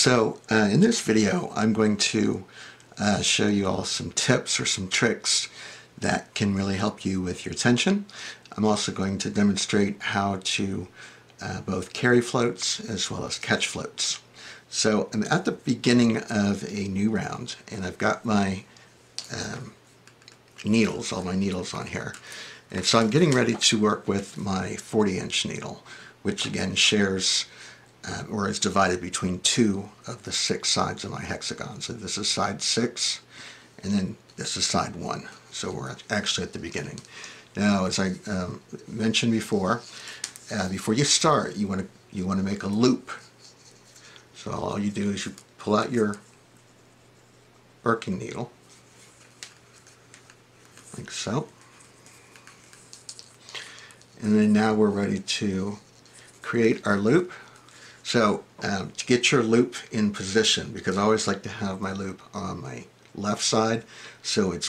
So in this video I'm going to show you all some tips or some tricks that can really help you with your tension. I'm also going to demonstrate how to both carry floats as well as catch floats. So I'm at the beginning of a new round and I've got my needles, all my needles on here. And so I'm getting ready to work with my 40-inch needle, which again shares or is divided between two of the 6 sides of my hexagon. So this is side 6 and then this is side 1. So we're actually at the beginning. Now, as I mentioned before you start, you want to make a loop. So all you do is you pull out your working needle, like so. And then now we're ready to create our loop. So to get your loop in position, because I always like to have my loop on my left side, so it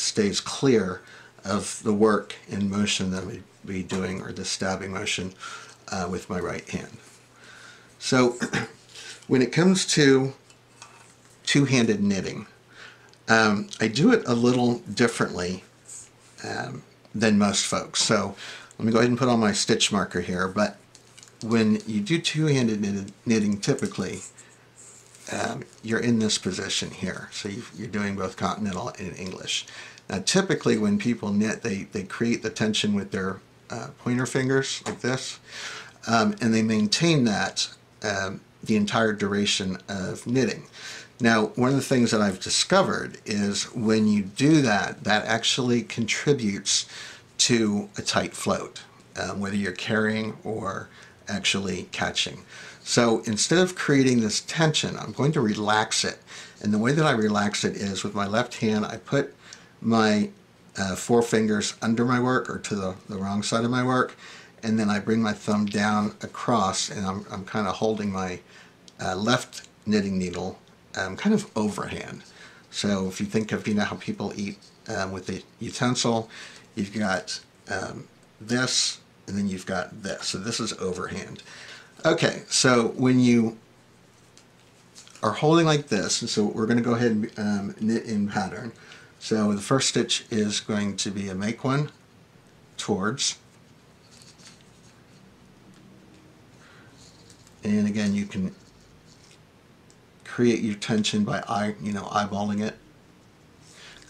stays clear of the work in motion that I'll be doing, or the stabbing motion with my right hand. So when it comes to two-handed knitting, I do it a little differently than most folks. So let me go ahead and put on my stitch marker here. But when you do two-handed knitting, typically you're in this position here. So you're doing both Continental and English. Now typically when people knit, they create the tension with their pointer fingers like this, and they maintain that the entire duration of knitting. Now, one of the things that I've discovered is when you do that, that actually contributes to a tight float, whether you're carrying or actually catching. So instead of creating this tension, I'm going to relax it. And the way that I relax it is with my left hand, I put my 4 fingers under my work, or to the wrong side of my work, and then I bring my thumb down across, and I'm kind of holding my left knitting needle kind of overhand. So if you think of, how people eat with the utensil, you've got this, and then you've got this. So this is overhand. Okay, so when you are holding like this, and so we're going to go ahead and knit in pattern. So the first stitch is going to be a make one towards, and again you can create your tension by eyeballing it,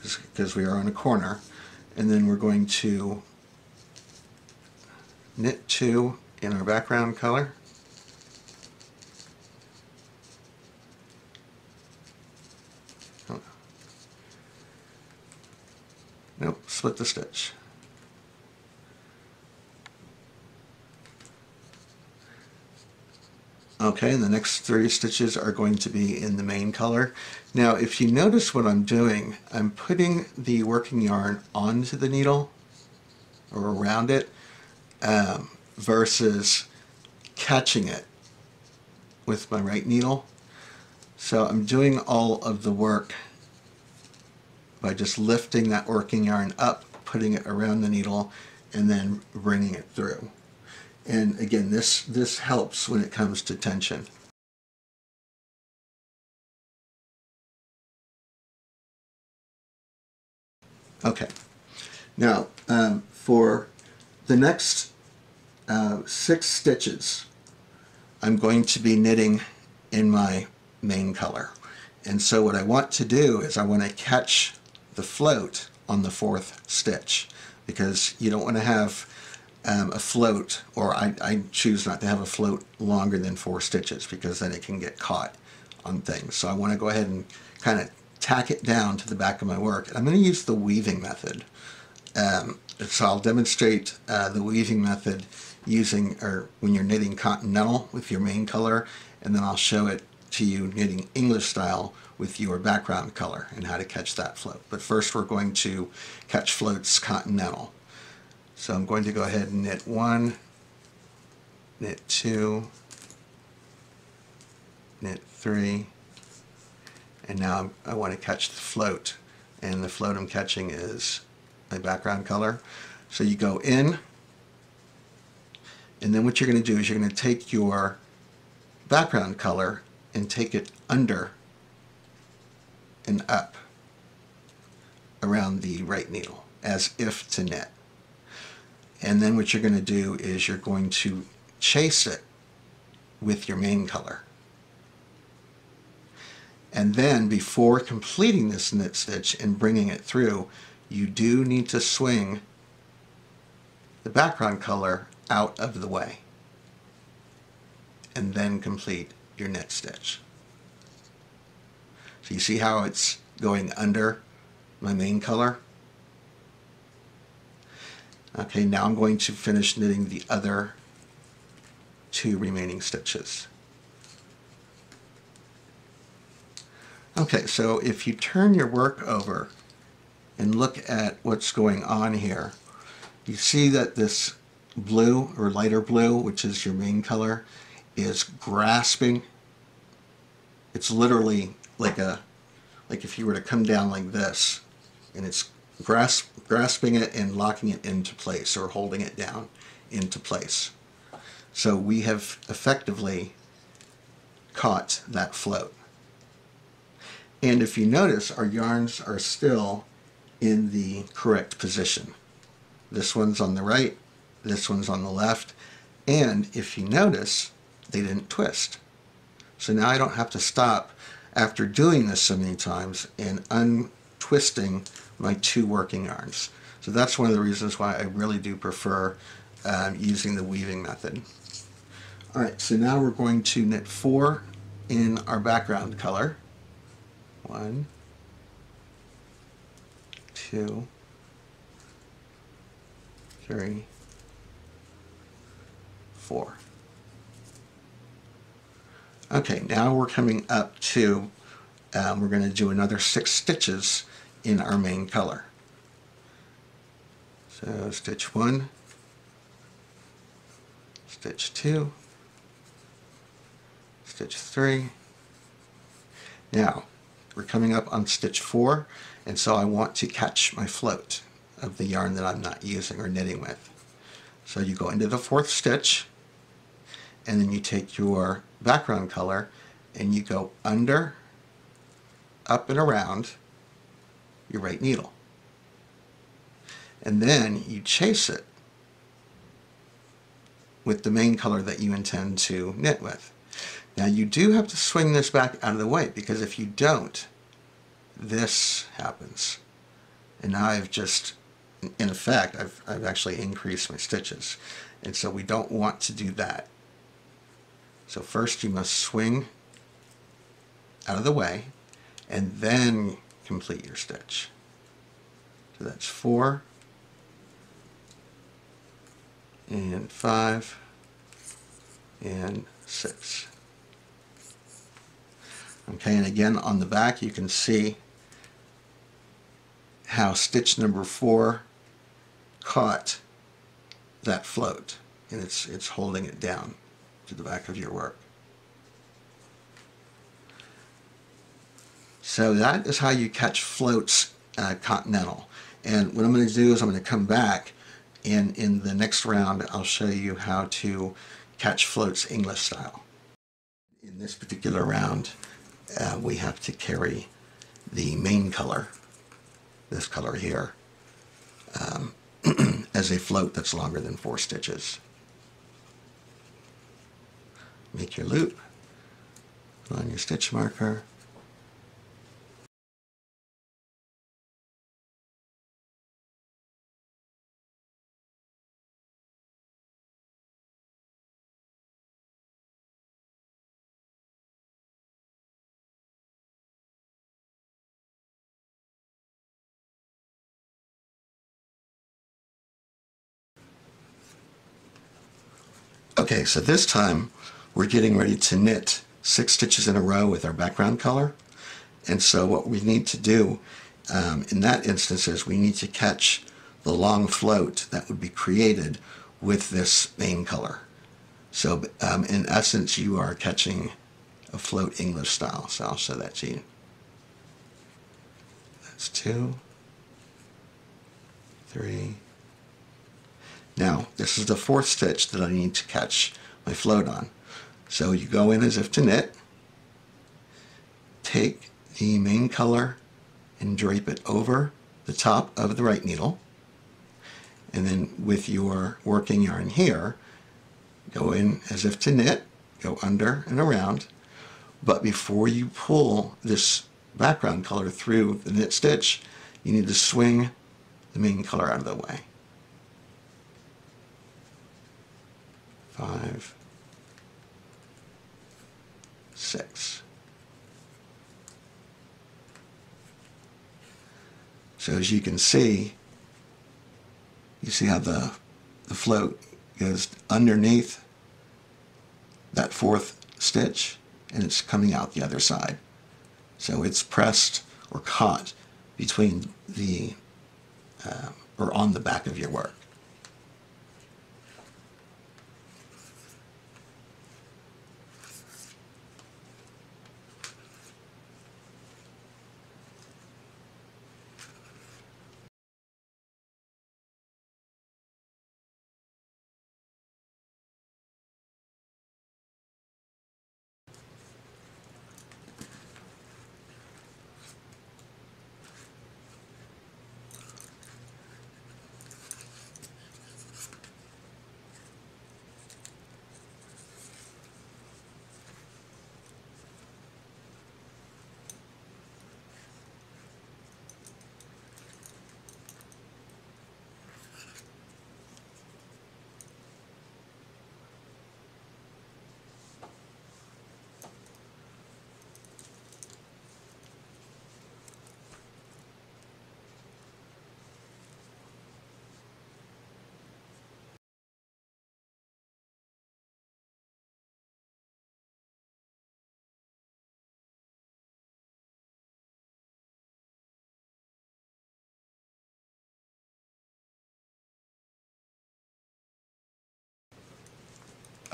because we are on a corner, and then we're going to knit 2 in our background color. Nope, split the stitch. Okay, and the next 3 stitches are going to be in the main color. Now, if you notice what I'm doing, I'm putting the working yarn onto the needle, or around it, versus catching it with my right needle. So I'm doing all of the work by just lifting that working yarn up, putting it around the needle, and then bringing it through. And again, this helps when it comes to tension. Okay, now for the next 6 stitches, I'm going to be knitting in my main color. And so what I want to do is I want to catch the float on the 4th stitch, because you don't want to have a float, or I choose not to have a float longer than 4 stitches, because then it can get caught on things. So I want to go ahead and kind of tack it down to the back of my work. I'm going to use the weaving method. So I'll demonstrate the weaving method when you're knitting Continental with your main color, and then I'll show it to you knitting Englishstyle with your background color and how to catch that float. But first we're going to catch floats Continental. So I'm going to go ahead and knit 1, knit 2, knit 3, and now I want to catch the float, and the float I'm catching is my background color. So you go in, and then what you're going to do is you're going to take your background color and take it under and up around the right needle, as if to knit. And then what you're going to do is you're going to chase it with your main color. And then before completing this knit stitch and bringing it through, you do need to swing the background color out of the way and then complete your knit stitch. So you see how it's going under my main color? Okay, now I'm going to finish knitting the other 2 remaining stitches. Okay, so if you turn your work over and look at what's going on here, you see that this blue or lighter blue, which is your main color, is grasping. It's literally like if you were to come down like this, and it's grasping it and locking it into place, or holding it down into place. So we have effectively caught that float. And if you notice, our yarns are still in the correct position. This one's on the right, this one's on the left, and if you notice, they didn't twist. So now I don't have to stop after doing this so many times and untwisting my 2 working yarns. So that's one of the reasons why I really do prefer using the weaving method. Alright, so now we're going to knit 4 in our background color. 1, 2, 3, 4. Okay, now we're coming up to, we're going to do another 6 stitches in our main color. So stitch 1, stitch 2, stitch 3. Now, we're coming up on stitch 4, and so I want to catch my float of the yarn that I'm not using or knitting with. So you go into the 4th stitch, and then you take your background color and you go under, up and around your right needle. And then you chase it with the main color that you intend to knit with. Now you do have to swing this back out of the way, because if you don't, this happens. And now I've just, in effect, I've actually increased my stitches. And so we don't want to do that. So first you must swing out of the way and then complete your stitch. So that's 4 and 5 and 6. Okay, and again on the back you can see how stitch number 4 caught that float, and it's holding it down to the back of your work. So that is how you catch floats Continental. And what I'm going to do is I'm going to come back, and in the next round I'll show you how to catch floats English style. In this particular round we have to carry the main color, this color here, as a float that's longer than 4 stitches. Make your loop, put on your stitch marker, Okay, so this time we're getting ready to knit 6 stitches in a row with our background color. And so what we need to do in that instance is we need to catch the long float that would be created with this main color. So in essence you are catching a float English style. So I'll show that to you. That's 2, 3. Now, this is the 4th stitch that I need to catch my float on. So you go in as if to knit, take the main color and drape it over the top of the right needle. And then with your working yarn here, go in as if to knit, go under and around. But before you pull this background color through the knit stitch, you need to swing the main color out of the way. 5, 6. So as you can see, you see how the float goes underneath that fourth stitch and it's coming out the other side. So it's pressed or caught between the, or on the back of your work.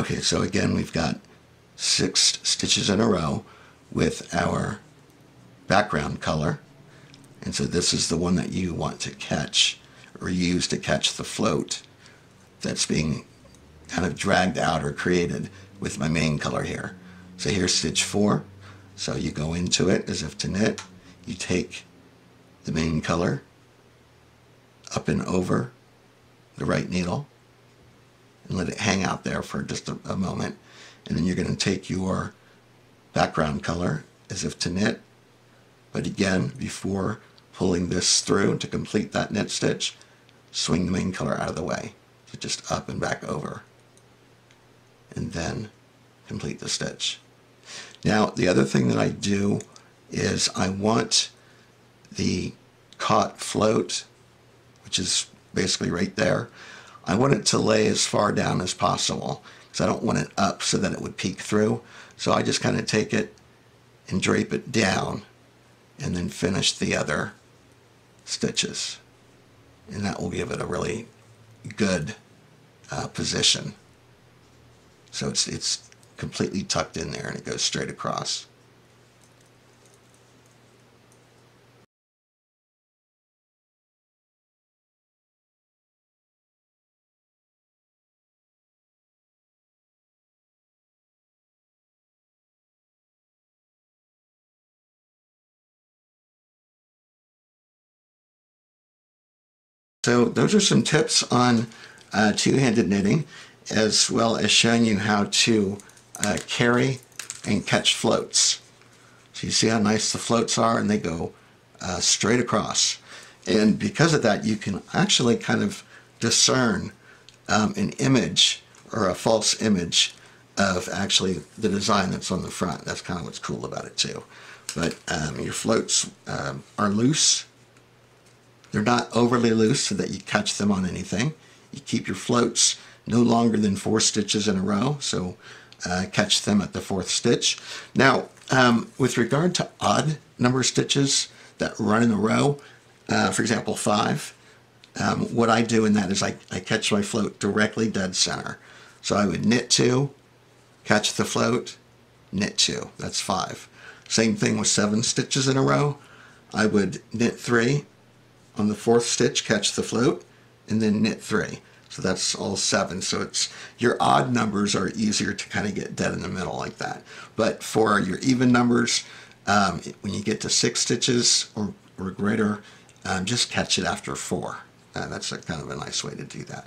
Okay, so again, we've got 6 stitches in a row with our background color. And so this is the one that you want to catch or use to catch the float that's being kind of dragged out or created with my main color here. So here's stitch 4. So you go into it as if to knit. You take the main color up and over the right needle and let it hang out there for just a moment. And then you're going to take your background color as if to knit. But again, before pulling this through to complete that knit stitch, swing the main color out of the way. So just up and back over. And then complete the stitch. Now, the other thing that I do is I want the caught float, which is basically right there, I want it to lay as far down as possible because I don't want it up so that it would peek through. So I just kind of take it and drape it down and then finish the other stitches. And that will give it a really good position. So it's completely tucked in there and it goes straight across. So those are some tips on two-handed knitting, as well as showing you how to carry and catch floats. So you see how nice the floats are, and they go straight across. And because of that, you can actually kind of discern an image or a false image of actually the design that's on the front. That's kind of what's cool about it too. But your floats are loose. They're not overly loose so that you catch them on anything. You keep your floats no longer than 4 stitches in a row, so catch them at the 4th stitch. Now, with regard to odd number stitches that run in a row, for example 5, what I do in that is I catch my float directly dead center. So I would knit 2, catch the float, knit 2. That's 5. Same thing with 7 stitches in a row. I would knit 3, on the 4th stitch, catch the float, and then knit 3. So that's all 7. So it's your odd numbers are easier to kind of get dead in the middle like that. But for your even numbers, When you get to 6 stitches or greater, just catch it after 4. That's kind of a nice way to do that.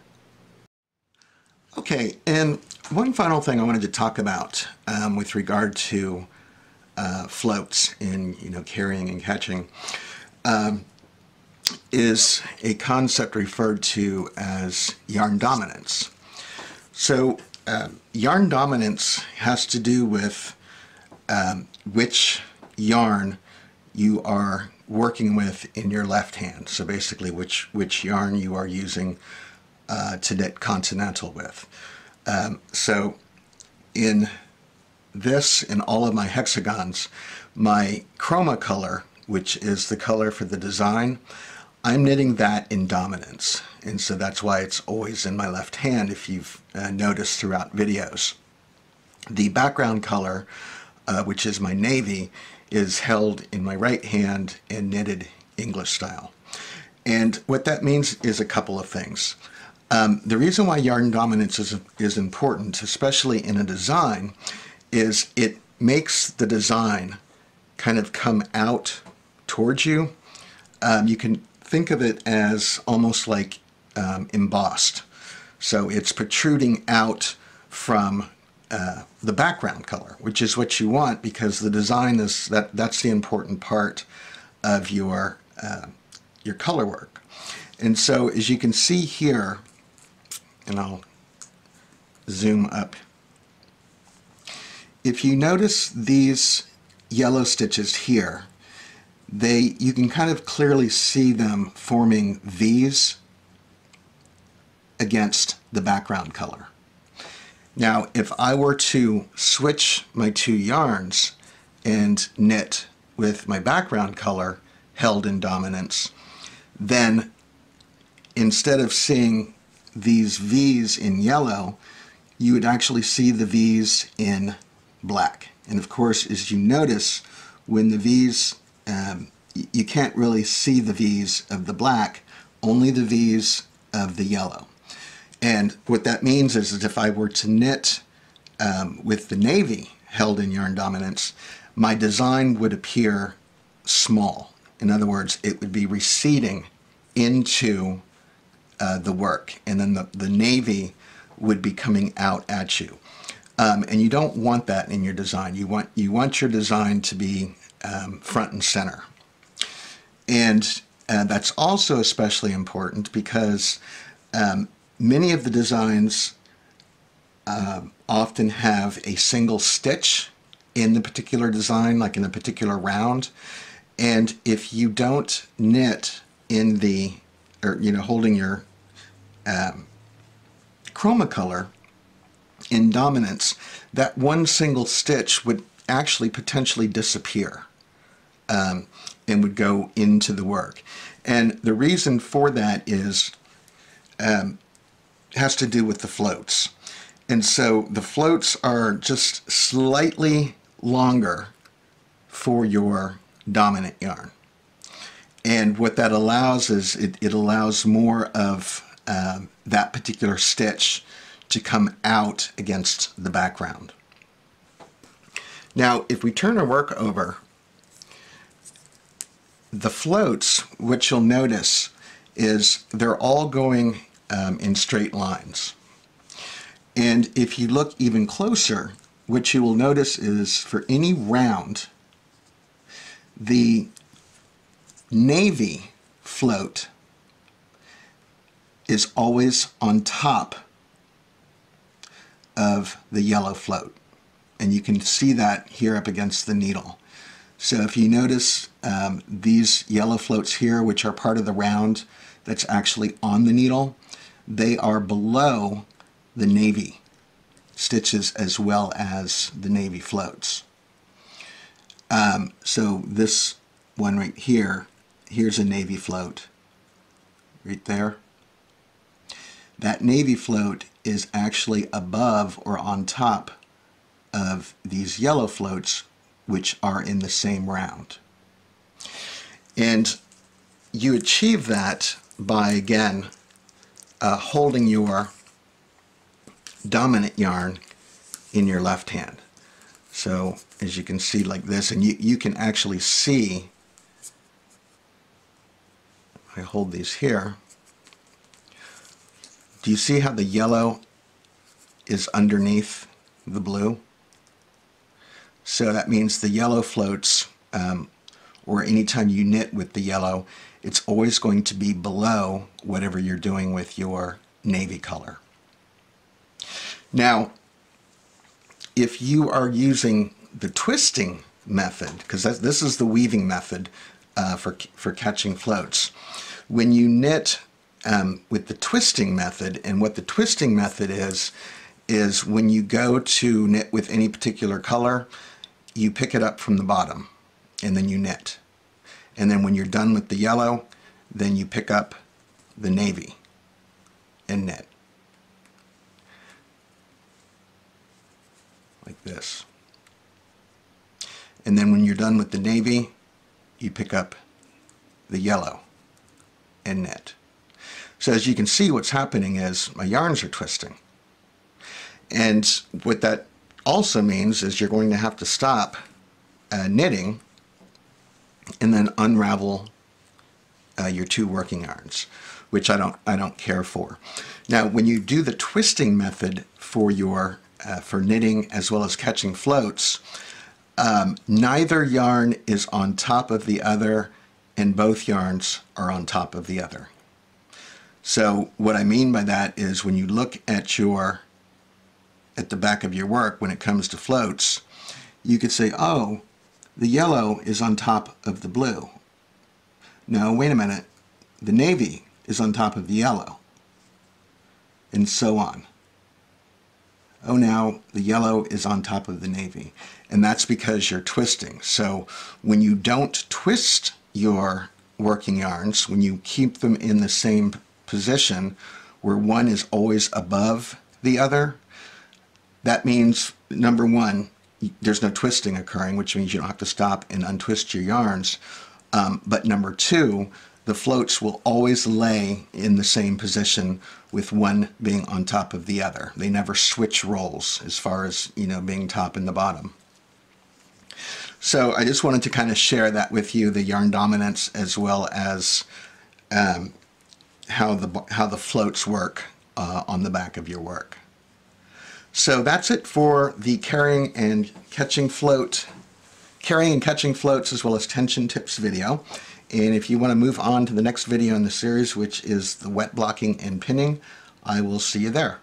Okay, and one final thing I wanted to talk about with regard to floats in carrying and catching is a concept referred to as yarn dominance. So yarn dominance has to do with which yarn you are working with in your left hand. So basically which yarn you are using to knit Continental with. So in all of my hexagons, my chroma color, which is the color for the design, I'm knitting that in dominance. And so that's why it's always in my left hand, if you've noticed throughout videos. The background color, which is my navy, is held in my right hand and knitted English style. And what that means is a couple of things. The reason why yarn dominance is important, especially in a design, is it makes the design kind of come out towards you. You can think of it as almost like embossed. So it's protruding out from the background color, which is what you want, because the design is that's the important part of your color work. And so as you can see here, and I'll zoom up, if you notice these yellow stitches here, you can kind of clearly see them forming V's against the background color. Now, if I were to switch my 2 yarns and knit with my background color held in dominance, then instead of seeing these V's in yellow, you would actually see the V's in black. And of course, as you notice, when the V's, you can't really see the V's of the black, only the V's of the yellow. And what that means is that if I were to knit with the navy held in yarn dominance, my design would appear small. In other words, it would be receding into the work, and then the navy would be coming out at you. And you don't want that in your design. You want your design to be front and center. And that's also especially important because many of the designs often have a single stitch in the particular design, like in a particular round. And if you don't knit in the, or holding your chroma color in dominance, that one single stitch would actually potentially disappear and would go into the work. And the reason for that is has to do with the floats. And so the floats are just slightly longer for your dominant yarn. And what that allows is it allows more of that particular stitch to come out against the background. Now, if we turn our work over, the floats, what you'll notice is they're all going in straight lines. And if you look even closer, what you will notice is for any round, the navy float is always on top of the yellow float. And you can see that here up against the needle. So if you notice these yellow floats here, which are part of the round that's actually on the needle, they are below the navy stitches as well as the navy floats. So this one right here, here's a navy float right there. That navy float is actually above or on top of these yellow floats, which are in the same round. And you achieve that by, again, holding your dominant yarn in your left hand. So as you can see like this, and you can actually see, I hold these here. Do you see how the yellow is underneath the blue? So that means the yellow floats, or anytime you knit with the yellow, it's always going to be below whatever you're doing with your navy color. Now, if you are using the twisting method, because this is the weaving method for catching floats, when you knit with the twisting method, and what the twisting method is when you go to knit with any particular color, you pick it up from the bottom and then you knit. And then when you're done with the yellow, then you pick up the navy and knit. Like this. And then when you're done with the navy, you pick up the yellow and knit. So as you can see, what's happening is my yarns are twisting. And what that also means is you're going to have to stop knitting and then unravel your two working yarns, which I don't care for. Now, when you do the twisting method for your for knitting as well as catching floats, neither yarn is on top of the other, and both yarns are on top of the other. So what I mean by that is when you look at the back of your work, when it comes to floats, you could say, oh, the yellow is on top of the blue. No, wait a minute, the navy is on top of the yellow, and so on. Oh, now the yellow is on top of the navy, and that's because you're twisting. So when you don't twist your working yarns, when you keep them in the same position where one is always above the other, that means, number one, there's no twisting occurring, which means you don't have to stop and untwist your yarns. But number two, the floats will always lay in the same position with one being on top of the other. They never switch roles as far as, being top and the bottom. So I just wanted to kind of share that with you, the yarn dominance as well as how the floats work on the back of your work. So that's it for the carrying and catching floats as well as tension tips video. And if you want to move on to the next video in the series, which is the wet blocking and pinning, I will see you there.